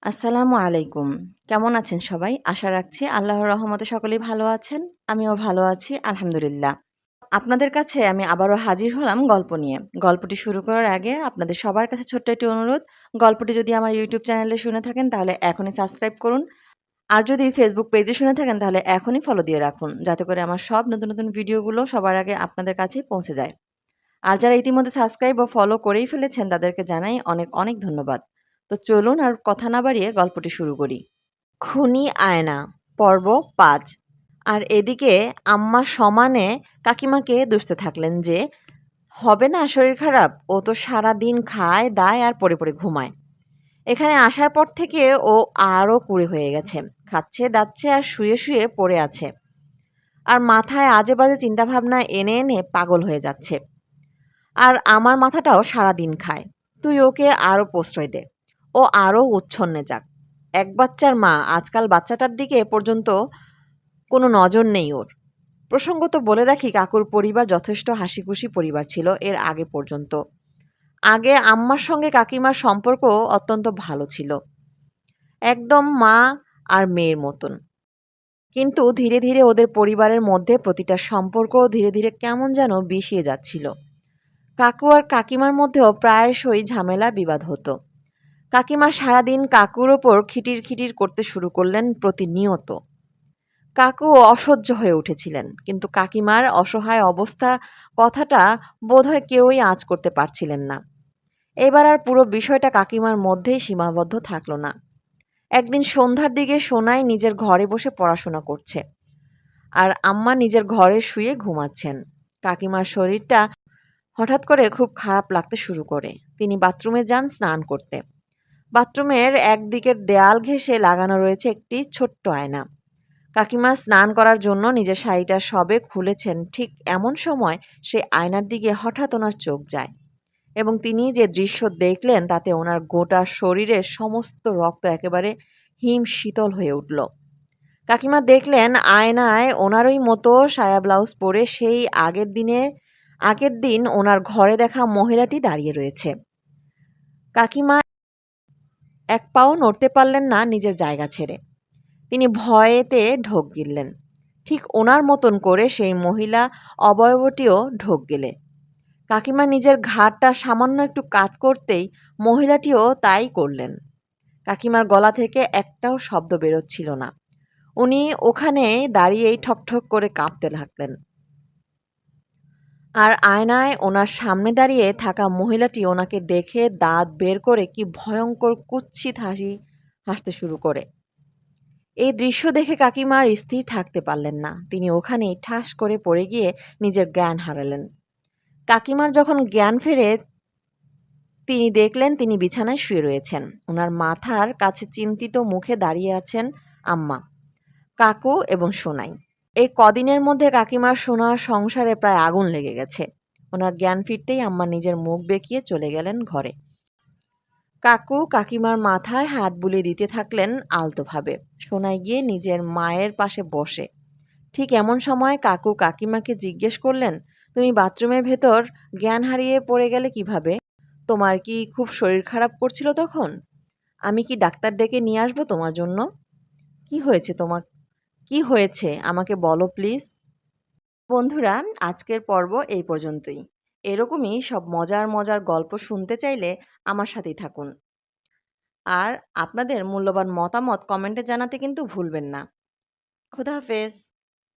আসসালামু আলাইকুম। কেমন আছেন সবাই? আশা রাখছি আল্লাহর রহমতে সকলেই ভালো আছেন। আমিও ভালো আছি আলহামদুলিল্লাহ। আপনাদের কাছে আমি আবারও হাজির হলাম গল্প নিয়ে। গল্পটি শুরু করার আগে আপনাদের সবার কাছে ছোট্ট একটি অনুরোধ, গল্পটি যদি আমার ইউটিউব চ্যানেলে শুনে থাকেন তাহলে এখনই সাবস্ক্রাইব করুন। আর যদি ফেসবুক পেজে শুনে থাকেন তাহলে এখনই ফলো দিয়ে রাখুন, যাতে করে আমার সব নতুন, নতুন ভিডিওগুলো সবার আগে আপনাদের কাছে পৌঁছে যায়। আর যারা ইতিমধ্যে সাবস্ক্রাইব ও ফলো করেই ফেলেছেন তাদেরকে জানাই অনেক, অনেক ধন্যবাদ। তো চলুন আর কথা না বাড়িয়ে গল্পটি শুরু করি। খুনি আয়না পর্ব ৫। আর এদিকে আম্মা সমানে কাকিমাকে দুষতে থাকলেন যে, "হবে না শরীর খারাপ? ও তো সারাদিন খায়, দায় আর পড়ে, পড়ে ঘুমায়। এখানে আসার পর থেকে ও আরও কুঁড়ে হয়ে গেছে। খাচ্ছে, দাচ্ছে আর শুয়ে, শুয়ে পড়ে আছে। আর মাথায় আজে-বাজে চিন্তাভাবনা এনে, এনে পাগল হয়ে যাচ্ছে। আর আমার মাথাটাও সারাদিন খায়। তুই ওকে আরও প্রশ্রয় দে। ও আরও উচ্ছন্নে যাক। এক বাচ্চার মা, আজকাল বাচ্চাটার দিকে পর্যন্ত কোনো নজর নেই ওর।" প্রসঙ্গত বলে রাখি, কাকুর পরিবার যথেষ্ট হাসিখুশি পরিবার ছিল এর আগে পর্যন্ত। আগে আম্মার সঙ্গে কাকিমার সম্পর্ক অত্যন্ত ভালো ছিল। একদম মা আর মেয়ের মতন। কিন্তু ধীরে, ধীরে ওদের পরিবারের মধ্যে প্রতিটা সম্পর্ক ধীরে, ধীরে কেমন যেন বিষিয়ে যাচ্ছিল। কাকু আর কাকিমার মধ্যেও প্রায়শই ঝামেলা বিবাদ হতো। কাকিমা সারাদিন কাকুর ওপর খিটির খিটির করতে শুরু করলেন প্রতিনিয়ত। কাকু অসহ্য হয়ে উঠেছিলেন, কিন্তু কাকিমার অসহায় অবস্থা কথাটা বোধহয় কেউই আঁচ করতে পারছিলেন না। এবার আর পুরো বিষয়টা কাকিমার মধ্যেই সীমাবদ্ধ থাকল না। একদিন সন্ধ্যার দিকে সোনাই নিজের ঘরে বসে পড়াশোনা করছে, আর আম্মা নিজের ঘরে শুয়ে ঘুমাচ্ছেন। কাকিমার শরীরটা হঠাৎ করে খুব খারাপ লাগতে শুরু করে। তিনি বাথরুমে যান স্নান করতে। বাথরুমের একদিকের দেয়াল ঘেঁষে লাগানো রয়েছে একটি ছোট্ট আয়না। কাকিমা স্নান করার জন্য নিজের শাড়িটা সবে খুলেছেন, ঠিক এমন সময় সে আয়নার দিকে হঠাৎ ওনার চোখ যায়, এবং তিনি যে দৃশ্য দেখলেন তাতে ওনার গোটা শরীরের সমস্ত রক্ত একেবারে হিম শীতল হয়ে উঠল। কাকিমা দেখলেন আয়নায় ওনারই মতো সায়া ব্লাউজ পরে সেই আগের দিন ওনার ঘরে দেখা মহিলাটি দাঁড়িয়ে রয়েছে। কাকিমা এক পাও নড়তে পারলেন না নিজের জায়গা ছেড়ে। তিনি ভয়েতে ঢোক গিললেন। ঠিক ওনার মতন করে সেই মহিলা অবয়বটিও ঢোক গেলে। কাকিমা নিজের ঘাড়টা সামান্য একটু কাত করতেই মহিলাটিও তাই করলেন। কাকিমার গলা থেকে একটাও শব্দ বেরোচ্ছিল না। উনি ওখানে দাঁড়িয়েই ঠকঠক করে কাঁপতে লাগলেন। আর আয়নায় ওনার সামনে দাঁড়িয়ে থাকা মহিলাটি ওনাকে দেখে দাঁত বের করে কি ভয়ঙ্কর কুৎসিত হাসি হাসতে শুরু করে। এই দৃশ্য দেখে কাকিমা আর স্থির থাকতে পারলেন না। তিনি ওখানেই ঠাস করে পড়ে গিয়ে নিজের জ্ঞান হারালেন। কাকিমার যখন জ্ঞান ফেরে, তিনি দেখলেন তিনি বিছানায় শুয়ে রয়েছেন। ওনার মাথার কাছে চিন্তিত মুখে দাঁড়িয়ে আছেন আম্মা, কাকু এবং সোনাই। এই কদিনের মধ্যে কাকিমার সোনার সংসারে প্রায় আগুন লেগে গেছে। ওনার জ্ঞান ফিরতেই আম্মা নিজের মুখ বেঁকিয়ে চলে গেলেন ঘরে। কাকু কাকিমার মাথায় হাত বুলিয়ে দিতে থাকলেন আলতোভাবে। সোনাই গিয়ে নিজের মায়ের পাশে বসে। ঠিক এমন সময় কাকু কাকিমাকে জিজ্ঞেস করলেন, "তুমি বাথরুমের ভেতর জ্ঞান হারিয়ে পড়ে গেলে কিভাবে? তোমার কি খুব শরীর খারাপ করছিল তখন? আমি কি ডাক্তার ডেকে নিয়ে আসবো তোমার জন্য? কি হয়েছে তোমার? কি হয়েছে আমাকে বলো প্লিজ?" বন্ধুরা, আজকের পর্ব এই পর্যন্তই। এরকমই সব মজার, মজার গল্প শুনতে চাইলে আমার সাথেই থাকুন। আর আপনাদের মূল্যবান মতামত কমেন্টে জানাতে কিন্তু ভুলবেন না। খোদা হাফেজ।